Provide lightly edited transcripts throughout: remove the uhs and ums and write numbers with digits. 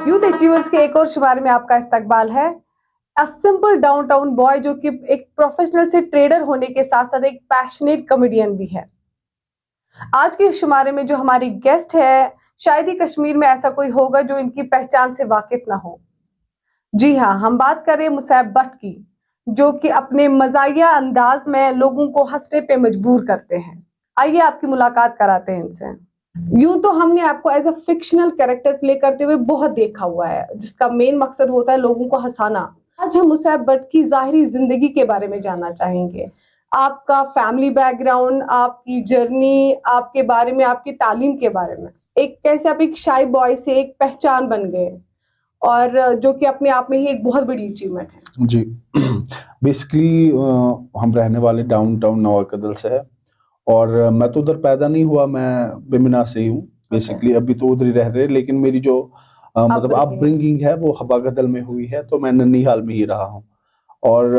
Youth achievers के एक और शुमारे में आपका इस्तकबाल है। अ सिंपल डाउनटाउन बॉय जो कि एक प्रोफेशनल से ट्रेडर होने के साथ साथ एक पैशनेट कॉमेडियन भी है। आज के शुमारे में जो हमारी गेस्ट है, शायद ही कश्मीर में ऐसा कोई होगा जो इनकी पहचान से वाकिफ ना हो। जी हाँ, हम बात करें मुसैब भट्ट की, जो कि अपने मजाहिया अंदाज में लोगों को हंसने पे मजबूर करते हैं। आइए आपकी मुलाकात कराते हैं इनसे। यूं तो हमने आपको as a fictional character play करते हुए बहुत देखा हुआ है, जिसका मेन मकसद होता है लोगों को हंसाना। आज हम मुसैब भट्ट की ज़ाहिरी जिंदगी के बारे में जानना चाहेंगे। आपका फैमिली बैकग्राउंड, आपकी जर्नी, आपके बारे में, आपकी तालीम के बारे में, एक कैसे आप एक शाई बॉय से एक पहचान बन गए, और जो कि अपने आप में ही एक बहुत बड़ी अचीवमेंट है। जी बेसिकली हम रहने वाले डाउनटाउन नवाकदल से है और मैं तो उधर पैदा नहीं हुआ, मैं बिमिना से ही हूँ बेसिकली। अभी तो उधर ही रह रहे, लेकिन मेरी जो मतलब अपब्रिंगिंग है वो हबागदल में हुई है, तो मैं नन्हीहाल में ही रहा हूँ। और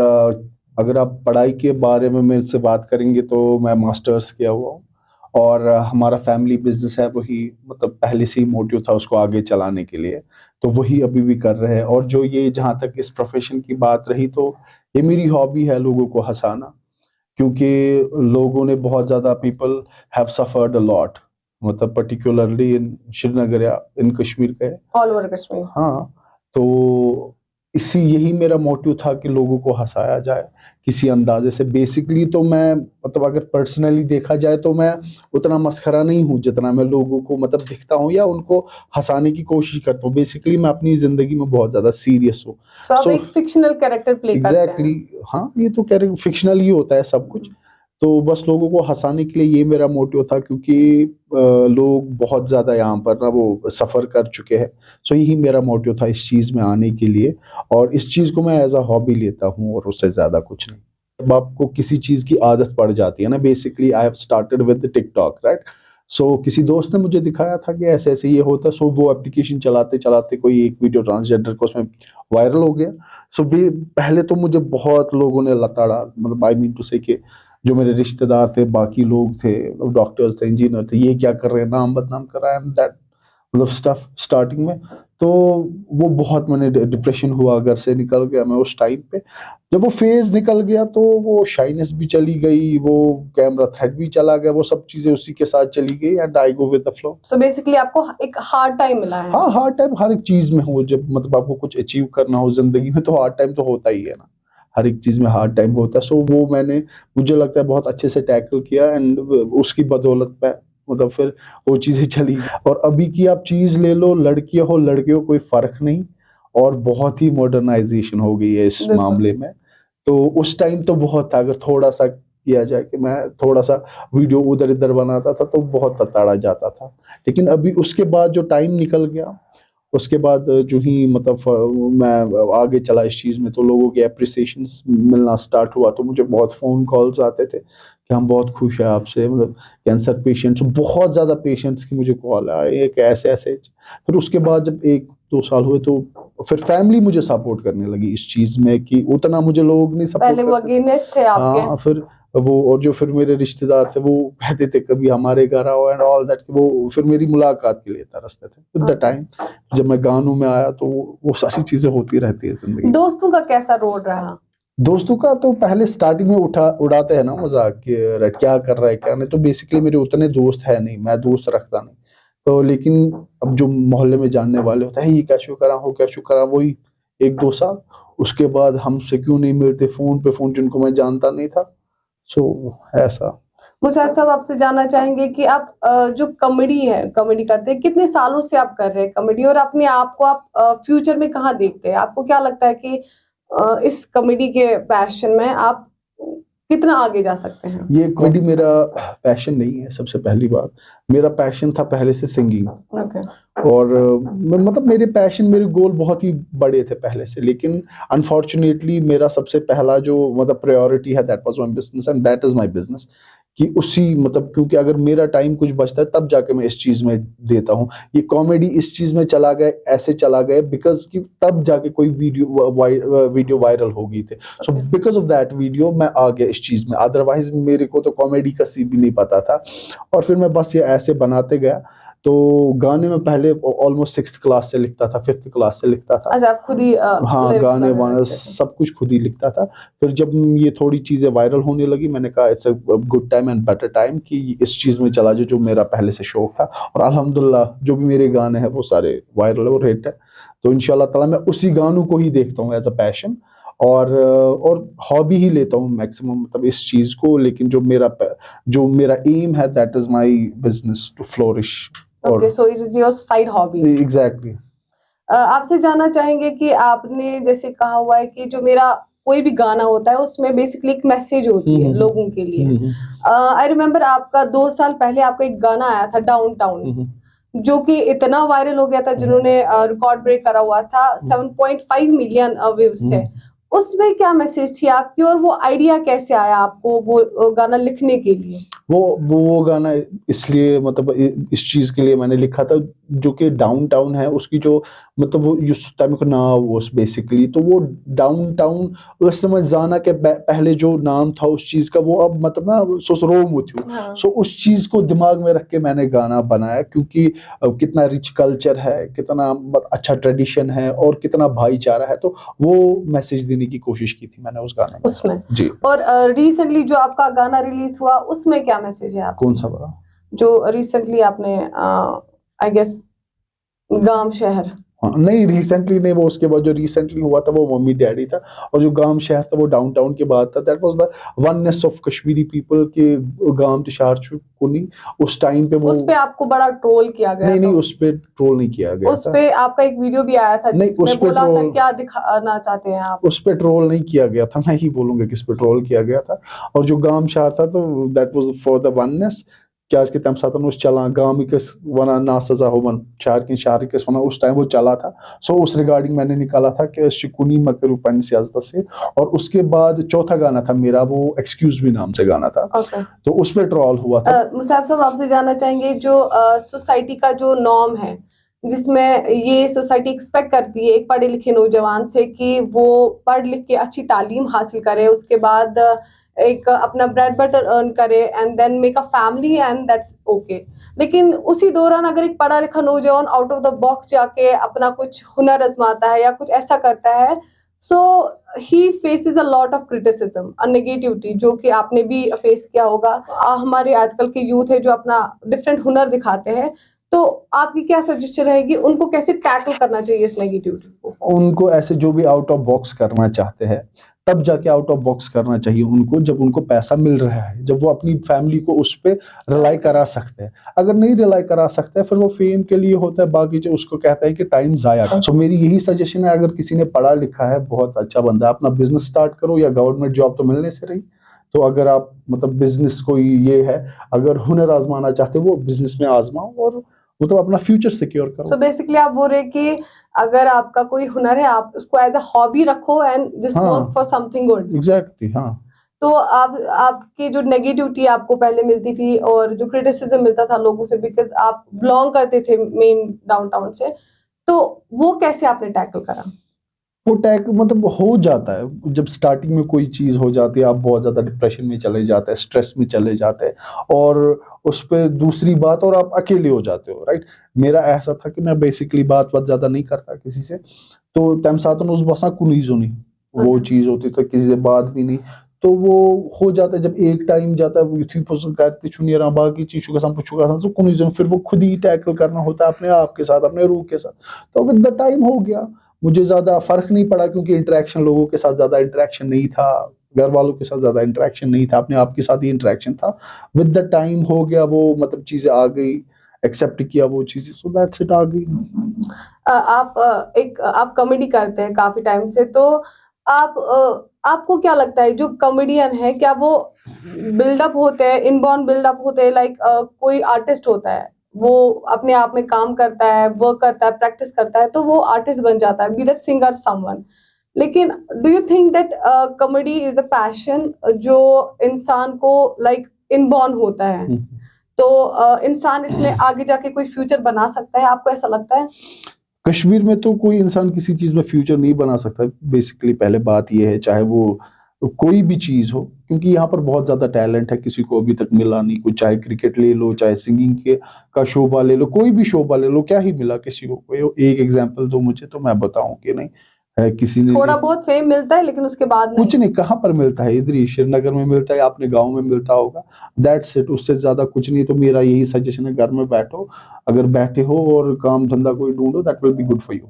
अगर आप पढ़ाई के बारे में मेरे से बात करेंगे तो मैं मास्टर्स किया हुआ हूँ और हमारा फैमिली बिजनेस है, वही मतलब पहले से ही मोटिव था उसको आगे चलाने के लिए, तो वही अभी भी कर रहे हैं। और जो ये जहाँ तक इस प्रोफेशन की बात रही, तो ये मेरी हॉबी है लोगों को हंसाना, क्योंकि लोगों ने बहुत ज़्यादा people have suffered a lot, मतलब पर्टिकुलरली इन श्रीनगर या इन कश्मीर के ऑल ओवर कश्मीर। हाँ, तो यही मेरा मोटिव था कि लोगों को हंसाया जाए किसी अंदाजे से। बेसिकली तो मैं मतलब अगर पर्सनली देखा जाए तो मैं उतना मस्खरा नहीं हूँ जितना मैं लोगों को मतलब दिखता हूँ या उनको हंसाने की कोशिश करता हूँ। बेसिकली मैं अपनी जिंदगी में बहुत ज्यादा सीरियस हूँ। आप एक फिक्शनल कैरेक्टर प्ले करते हैं। एग्जैक्टली, हाँ, ये तो कैरेक्टर फिक्शनल ही होता है सब कुछ। तो बस लोगों को हंसाने के लिए ये मेरा मोटिव था, क्योंकि लोग बहुत ज़्यादा यहाँ पर ना वो सफ़र कर चुके हैं। सो यही मेरा मोटिव था इस चीज़ में आने के लिए, और इस चीज़ को मैं एज अ हॉबी लेता हूँ और उससे ज़्यादा कुछ नहीं। जब आपको किसी चीज़ की आदत पड़ जाती है ना, basically I have started with TikTok, right. So किसी दोस्त ने मुझे दिखाया था कि ऐसे ऐसे ये होता है। सो वो एप्लीकेशन चलाते चलाते कोई एक वीडियो ट्रांसजेंडर को उसमें वायरल हो गया। सो पहले तो मुझे बहुत लोगों ने लताड़ा, मतलब आई मीन टू से कि जो मेरे रिश्तेदार थे, बाकी लोग थे, डॉक्टर्स थे, इंजीनियर थे, ये क्या कर रहे हैं, नाम बदनाम कर रहा है एंड दैट मतलब स्टफ स्टार्टिंग में। तो वो बहुत मैंने डिप्रेशन हुआ, घर से निकल गया मैं उस टाइम पे। जब वो फेज निकल गया तो वो शाइनेस भी चली गई, वो कैमरा थ्रेट भी चला गया, वो सब चीजें उसी के साथ चली गई and I go with the flow. So basically आपको एक हार्ड टाइम मिला है। हाँ, हार्ड टाइम हर एक चीज में हो, जब मतलब आपको कुछ अचीव करना हो जिंदगी में तो हार्ड टाइम तो होता ही है ना, हर एक चीज में हार्ड टाइम होता है। सो वो मैंने, मुझे लगता है, बहुत अच्छे से टैकल किया एंड उसकी बदौलत पे मतलब फिर वो चीजें चली। और अभी की आप चीज ले लो, लड़कियां हो लड़के हो कोई फर्क नहीं, और बहुत ही मॉडर्नाइजेशन हो गई है इस मामले में। तो उस टाइम तो बहुत था, अगर थोड़ा सा किया जाए कि मैं थोड़ा सा वीडियो उधर इधर बनाता था तो बहुत तताड़ा जाता था। लेकिन अभी उसके बाद जो टाइम निकल गया, उसके बाद जो ही मतलब मैं आगे चला इस चीज़ में, तो लोगों के अप्रिसिएशन मिलना स्टार्ट हुआ, तो मुझे बहुत फ़ोन कॉल्स आते थे कि हम बहुत खुश हैं आपसे, मतलब कैंसर पेशेंट्स, बहुत ज़्यादा पेशेंट्स की मुझे कॉल आए कि ऐसे ऐसे। फिर उसके बाद जब 1-2 साल हुए तो फिर फैमिली मुझे सपोर्ट करने लगी इस चीज़ में, कि उतना मुझे लोग नहीं सपोर्ट पहले वो करते थे। अगेंस्ट थे आपके। हाँ, फिर वो, और जो फिर मेरे रिश्तेदार थे वो कहते थे कभी हमारे घर आओ एंड ऑल दैट, वो फिर मेरी मुलाकात के लिए तरसते थे। विद द टाइम जब मैं गानों में आया तो वो सारी चीजें होती रहती है जिंदगी। दोस्तों का कैसा रोल रहा? दोस्तों का तो पहले स्टार्टिंग में उड़ाते हैं ना मजाक कि अरे क्या कर रहा है क्या नहीं, तो बेसिकली मेरे उतने दोस्त है नहीं, मैं दोस्त रखता नहीं। तो लेकिन अब जो मोहल्ले में जानने वाले होते हैं, ये क्या शो करा हो, क्या शो करा, वही 1-2 साल। उसके बाद हमसे क्यों नहीं मिलते, फोन पे फोन, जिनको मैं जानता नहीं था। सो ऐसा। मुसैब साहब, आपसे जानना चाहेंगे कि आप जो कॉमेडी करते हैं, कितने सालों से आप कर रहे हैं कॉमेडी, और अपने आप को आप फ्यूचर में कहाँ देखते हैं? आपको क्या लगता है कि इस कॉमेडी के पैशन में आप कितना आगे जा सकते हैं? ये कॉमेडी मेरा पैशन नहीं है, सबसे पहली बात। मेरा पैशन था पहले से सिंगिंग। ओके। और मतलब मेरे पैशन, मेरे गोल बहुत ही बड़े थे पहले से, लेकिन अनफॉर्चुनेटली मेरा सबसे पहला जो मतलब प्रायोरिटी है, that was my business and that is my business. कि उसी मतलब, क्योंकि अगर मेरा टाइम कुछ बचता है तब जाके मैं इस चीज में देता हूँ। ये कॉमेडी इस चीज में चला गया, ऐसे चला गया बिकॉज कि तब जाके कोई वीडियो वायरल हो गई थी। So because of that video मैं आ गया इस चीज में, अदरवाइज मेरे को तो कॉमेडी का सी भी नहीं पता था। और फिर मैं बस ये ऐसे बनाते गया। तो गाने में पहले ऑलमोस्ट 6th क्लास से लिखता था, 5th क्लास से लिखता था। अच्छा, आप खुद ही हाँ, lyrics गाने वगैरह वाने लिखते थे। सब कुछ खुद ही लिखता था। फिर जब ये थोड़ी चीज़ें वायरल होने लगी, मैंने कहा it's a good time and better time कि इस चीज़ में चला जाए जो मेरा पहले से शौक था। और अल्हम्दुलिल्लाह जो भी मेरे गाने हैं वो सारे वायरल और हिट है। तो इंशाल्लाह ताला मैं उसी गानों को ही देखता हूँ एज अ पैशन, और हॉबी ही लेता हूँ मैक्सिमम, मतलब इस चीज़ को। लेकिन जो मेरा एम है that is my business to flourish. Okay, और so it is your side hobby. Exactly. आपसे जानना चाहेंगे कि आपने जैसे कहा हुआ है कि जो मेरा कोई भी गाना होता है उसमें बेसिकली एक मैसेज होती है लोगों के लिए। आई रिमेम्बर आपका 2 साल पहले आपका एक गाना आया था डाउनटाउन, जो कि इतना वायरल हो गया था, जिन्होंने रिकॉर्ड ब्रेक करा हुआ था, 7.5 मिलियन व्यूज थे। उसमें क्या मैसेज थी आपकी, और वो आइडिया कैसे आया आपको वो गाना लिखने के लिए? वो गाना इसलिए, मतलब इस चीज के लिए मैंने लिखा था, जो कि डाउनटाउन है उसकी जो, मतलब वो उस टाइम का नाम वो बेसिकली, तो वो डाउनटाउन उस समय जाना के पहले जो नाम था उस चीज का, वो अब मतलब ना रोम थी। हाँ। सो उस चीज को दिमाग में रख के मैंने गाना बनाया, क्योंकि कितना रिच कल्चर है, कितना अच्छा ट्रेडिशन है और कितना भाईचारा है, तो वो मैसेज देने की कोशिश की थी मैंने उस गाने में। उसमें जी। और रिसेंटली जो आपका गाना रिलीज हुआ उसमें क्या मैसेज है आपका? कौन सा वाला? जो रिसेंटली आपने आई गेस गांव शहर। हाँ, नहीं रिसेंटली नहीं, वो उसके बाद जो रिसेंटली हुआ था वो मम्मी डैडी था, और जो गांव शहर था वो डाउनटाउन के बाद था। That was the oneness of Kashmiri people के गांव शहर कुनी उस टाइम पे वो। उस पे आपको बड़ा ट्रोल किया गया नहीं था। नहीं, उस पे ट्रोल नहीं किया गया उस था। पे आपका एक वीडियो भी आया था नहीं, जिसमें उस पे बोला था ट्रोल क्या दिखाना चाहते हैं आप? उस पे ट्रोल नहीं किया गया था, मैं ही बोलूंगा किस पे ट्रोल किया गया था। और जो गांव शहर था तो that was for the oneness, क्या इसके तम साथ उस चला गांव किस वना ना सजा हो मन शहर किस वना, उस टाइम वो चला था। सो उस रिगार्डिंग मैंने निकाला था कि शिकुनी मकरू पन सियासत से। और उसके बाद चौथा गाना था मेरा, वो एक्सक्यूज मी नाम से गाना था। ओके। तो उस पे ट्रोल हुआ था। मुसाब साहब, आपसे जानना चाहेंगे जो सोसाइटी का जो नॉर्म है, जिसमें ये सोसाइटी एक्सपेक्ट करती है एक पढ़े लिखे नौजवान से कि वो पढ़ लिख के अच्छी तालीम हासिल करे, उसके बाद एक अपना ब्रेड बटर अर्न करे and then make a family and that's okay. लेकिन उसी दौरान अगर एक पढ़ा लिखा नौजवान आउट ऑफ द बॉक्स जाके अपना कुछ हुनर आजमाता है या कुछ ऐसा करता है, so he faces a lot of criticism, a negativity, जो कि आपने भी फेस किया होगा। हमारे आजकल के यूथ है जो अपना डिफरेंट हुनर दिखाते हैं, तो आपकी क्या सजेशन रहेगी, उनको कैसे टैकल करना चाहिए इस नेगेटिविटी को? उनको ऐसे जो भी आउट ऑफ बॉक्स करना चाहते हैं तब जाके आउट ऑफ बॉक्स करना चाहिए उनको, जब उनको पैसा मिल रहा है, जब वो अपनी फैमिली को उस पे रिलाई करा सकते हैं। अगर नहीं रिलाई करा सकते हैं फिर वो फेम के लिए होता है, बाकी जो उसको कहते हैं कि टाइम जाया। सो मेरी यही सजेशन है, अगर किसी ने पढ़ा लिखा है, बहुत अच्छा बंदा है, अपना बिजनेस स्टार्ट करो, या गवर्नमेंट जॉब तो मिलने से रही। तो अगर आप मतलब बिजनेस कोई ये है, अगर हुनर आजमाना चाहते हो वो बिजनेस में आजमाओ, और वो तो अपना फ्यूचर सिक्योर करो। सो बेसिकली आप बोल रहे हैं कि अगर आपका कोई हुनर है आप उसको एज अ हॉबी रखो and just work for something good. Exactly. हाँ। तो आपकी जो नेगेटिविटी आपको पहले मिलती थी और जो क्रिटिसिज्म मिलता था लोगों से, बिकॉज आप बिलोंग करते थे मेन डाउनटाउन से, तो वो कैसे आपने टैकल करा? वो टैग मतलब हो जाता है, जब स्टार्टिंग में कोई चीज हो जाती है आप बहुत ज्यादा डिप्रेशन में चले जाते हैं, स्ट्रेस में चले जाते हैं, और उस पे दूसरी बात, और आप अकेले हो जाते हो, राइट। मेरा ऐसा था कि मैं बेसिकली बात ज्यादा नहीं करता किसी से, तो तम साथ उस बसा कुनी नहीं वो चीज होती, तो किसी से बात भी नहीं। तो वो हो जाता है, जब एक टाइम जाता है वो युथी पसंद करते छुनिया बाकी चीजों का पुछूगा तो कुनी फिर वो खुद ही टैकल करना होता है अपने आप के साथ, अपने रूह के साथ। तो विद द टाइम हो गया, मुझे ज्यादा फर्क नहीं पड़ा, क्योंकि इंटरेक्शन लोगों के साथ ज्यादा इंटरेक्शन नहीं था, घर वालों के साथ ज्यादा इंटरेक्शन नहीं था, अपने आप के साथ ही इंटरेक्शन था। विद द टाइम हो गया वो, मतलब चीजें आ गई, एक्सेप्ट किया वो चीजें, सो दैट्स इट, आ गई। आप कॉमेडी करते हैं काफी टाइम से, तो आपको क्या लगता है जो कॉमेडियन है, क्या वो बिल्डअप होते हैं, इनबॉर्न बिल्डअप होते हैं, लाइक कोई आर्टिस्ट होता है, वो अपने आप में काम करता है, वर्क करता है, प्रैक्टिस करता है, तो वो आर्टिस्ट बन जाता है, बी दैट सिंगर समवन। लेकिन do you think that comedy is a passion जो इंसान को लाइक इनबॉर्न होता है, तो इंसान इसमें आगे जाके कोई फ्यूचर बना सकता है, आपको ऐसा लगता है? कश्मीर में तो कोई इंसान किसी चीज में फ्यूचर नहीं बना सकता बेसिकली, पहले बात ये है, चाहे वो कोई भी चीज हो, क्योंकि यहाँ पर बहुत ज्यादा टैलेंट है, किसी को अभी तक मिला नहीं कुछ, चाहे क्रिकेट ले लो, चाहे सिंगिंग के का शोबा ले लो, कोई भी शोबा ले लो, क्या ही मिला किसी को, कोई एक एग्जांपल दो मुझे तो मैं बताऊं कि नहीं है किसी ने थोड़ा बहुत फेम मिलता है लेकिन उसके बाद कुछ नहीं। नहीं। कहाँ पर मिलता है? इधर ही श्रीनगर में मिलता है, अपने गांव में मिलता होगा, दैट्स इट, उससे ज्यादा कुछ नहीं। तो मेरा यही सजेशन है, घर में बैठो, अगर बैठे हो और काम धंधा कोई ढूंढो, that will be good for you.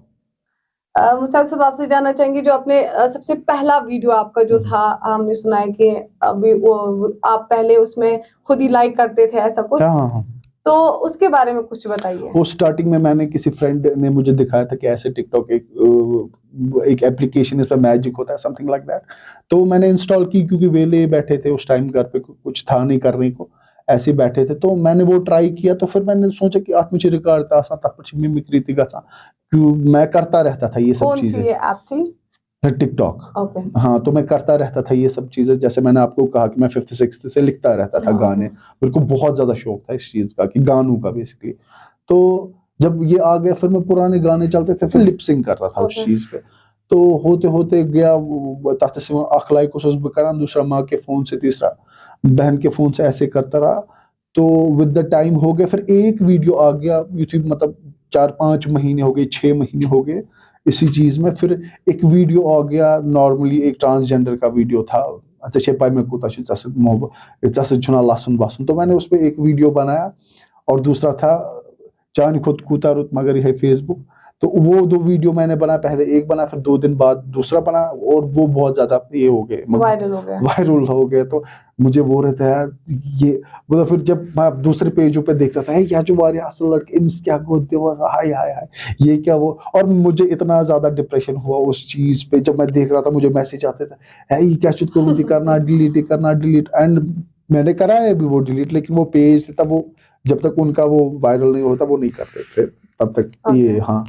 मुसाफ साहब आपसे जानना चाहेंगे, जो आपने सबसे पहला वीडियो आपका जो था, हमने सुना है कि अभी वो आप पहले उसमें खुद ही लाइक करते थे ऐसा कुछ, हाँ हाँ हाँ। तो उसके बारे में कुछ बताइए। वो स्टार्टिंग में मैंने किसी फ्रेंड ने मुझे दिखाया था कि ऐसे टिकटॉक एक एप्लीकेशन, इसमें मैजिक होता है, समथिंग लाइक दैट। तो मैंने इंस्टॉल की, क्योंकि वेले बैठे थे उस टाइम, घर पे कुछ था नहीं करने को, ऐसे ही बैठे थे, तो मैंने वो ट्राई किया। तो फिर मैंने सोचा कि आत्म रिकॉर्ड था आसान, तब मिमिक्री थी क्यों मैं करता रहता था ये सब कौन सी चीजें। ये ऐप थी? टिकटॉक। ओके। हाँ, तो मैं करता रहता था ये सब चीजें, जैसे मैंने आपको कहा कि मैं 5th 6th से लिखता रहता था गाने, मेरे को बहुत ज्यादा शौक था इस चीज का, कि गानों का बेसिकली। तो जब ये आ गया, फिर मैं पुराने गाने चलते थे, फिर लिपसिंग करता था उस चीज पे। तो होते होते गया, तथ से अख लाइक उस बह करान, दूसरा माँ के फोन से, तीसरा बहन के फोन से, ऐसे करता रहा। तो विद द टाइम हो गया, फिर एक वीडियो आ गया यूट्यूब, मतलब 4-5 महीने हो गए, 6 महीने हो गए इसी चीज में। फिर एक वीडियो आ गया, नॉर्मली एक ट्रांसजेंडर का वीडियो था, अच्छा छे पाई में कोता छुना लहसुन बसन, तो मैंने उस पर एक वीडियो बनाया। और दूसरा था चांद खुद कूता रुत मगर है फेसबुक। तो वो 2 वीडियो मैंने बनाया, पहले एक बना, फिर 2 दिन बाद दूसरा बना, और वो बहुत ज्यादा ये हो गए, वायरल हो गया। वायरल हो गए। तो मुझे वो रहता है ये, मतलब फिर जब मैं दूसरे पेजों पे देखता था, या जो वारे असल लड़के इम्स क्या गोदते वो, हाय हाय हाय, ये क्या वो। और मुझे इतना ज्यादा डिप्रेशन हुआ उस चीज पे, जब मैं देख रहा था मुझे मैसेज आते थे, है ये क्या शुद्ध करूँ, करना डिलीट। एंड मैंने करा है अभी वो डिलीट, लेकिन वो पेज तब वो, जब तक उनका वो वायरल नहीं होता वो नहीं करते थे तब तक ये। हाँ,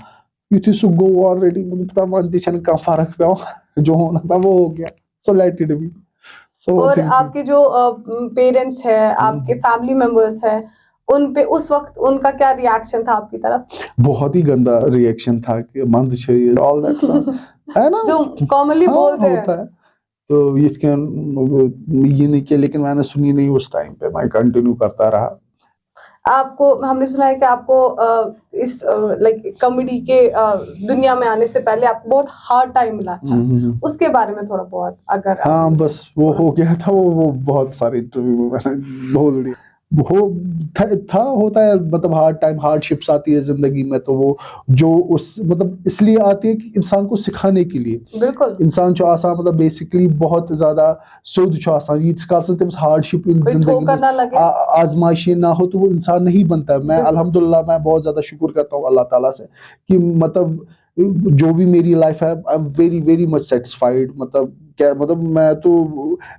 युथि सुगो ऑलरेडी, मुझे पता मानती छन का फर्क पे जो होना था वो हो गया, सो लेट इट बी। सो और थिंक आपके जो पेरेंट्स है, आपके फैमिली मेंबर्स है, उन पे उस वक्त उनका क्या रिएक्शन था आपकी तरफ? बहुत ही गंदा रिएक्शन था कि मंद चाहिए ऑल दैट है ना, जो कॉमनली हाँ बोलते हैं। होता है। तो इसके ये नहीं किया, लेकिन मैंने सुनी नहीं उस टाइम पे, मैं कंटिन्यू करता रहा। आपको, हमने सुना है कि आपको इस लाइक कॉमेडी के दुनिया में आने से पहले आपको बहुत हार्ड टाइम मिला था, उसके बारे में थोड़ा बहुत अगर आप हाँ, बस वो हो गया था, वो बहुत सारे इंटरव्यू में मैंने बोल दिया। हो था होता है, मतलब हार्ड टाइम, हार्डशिप्स आती है जिंदगी में, तो वो जो उस मतलब इसलिए आती है कि इंसान को सिखाने के लिए। बिल्कुल इंसान जो आसान, मतलब बेसिकली बहुत ज्यादा सोच जो आसान, यीट्स काल से तम्स हार्डशिप इन कोई जिंदगी में ठोकर ना लगे। आजमाइशें ना हो, तो वो इंसान नहीं बनता है। मैं बिल्कुल। अल्हम्दुलिल्लाह, मैं बहुत ज्यादा शुक्र करता हूँ अल्लाह ताला से, कि मतलब जो भी मेरी लाइफ है, I am very very much satisfied. मतलब क्या, मतलब मैं तो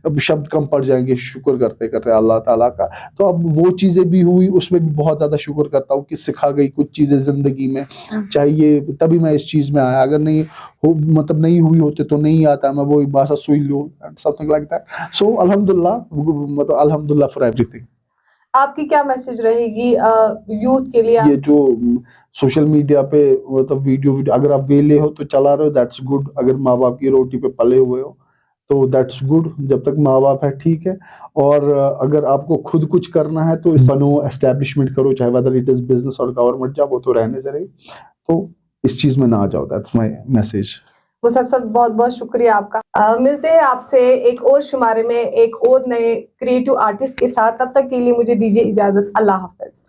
अब शब्द कम पड़ जाएंगे शुक्र करते करते अल्लाह ताला का। तो अब वो चीजें भी हुई, उसमें भी बहुत ज्यादा शुक्र करता हूँ कि सिखा गई कुछ चीजें जिंदगी में, चाहिए तभी मैं इस चीज में आया। अगर नहीं हो, मतलब नहीं हुई होते तो नहीं आता मैं, वो भाषा सुई लूँ, समथिंग लाइक दैट। सो अल्हम्दुलिल्लाह, मतलब अल्हम्दुलिल्लाह फॉर एवरीथिंग। आपकी क्या मैसेज रहेगी यूथ के लिए? ये जो सोशल मीडिया पे मतलब वीडियो अगर आप वेले हो तो चला रहे हो, दैट्स गुड। अगर माँ बाप की रोटी पे पले हुए हो तो दैट्स गुड, जब तक माँ बाप है ठीक है। और अगर आपको खुद कुछ करना है तो बनो, एस्टेब्लिशमेंट करो, चाहे वेदर इट इज बिजनेस और गवर्नमेंट जॉब, वो तो रहने से रही। तो इस चीज में ना आ जाओ, दैट्स माय मैसेज। मुसब साहब बहुत बहुत शुक्रिया आपका। मिलते हैं आपसे एक और शुमारे में एक और नए क्रिएटिव आर्टिस्ट के साथ, तब तक के लिए मुझे दीजिए इजाजत। अल्लाह हाफिज।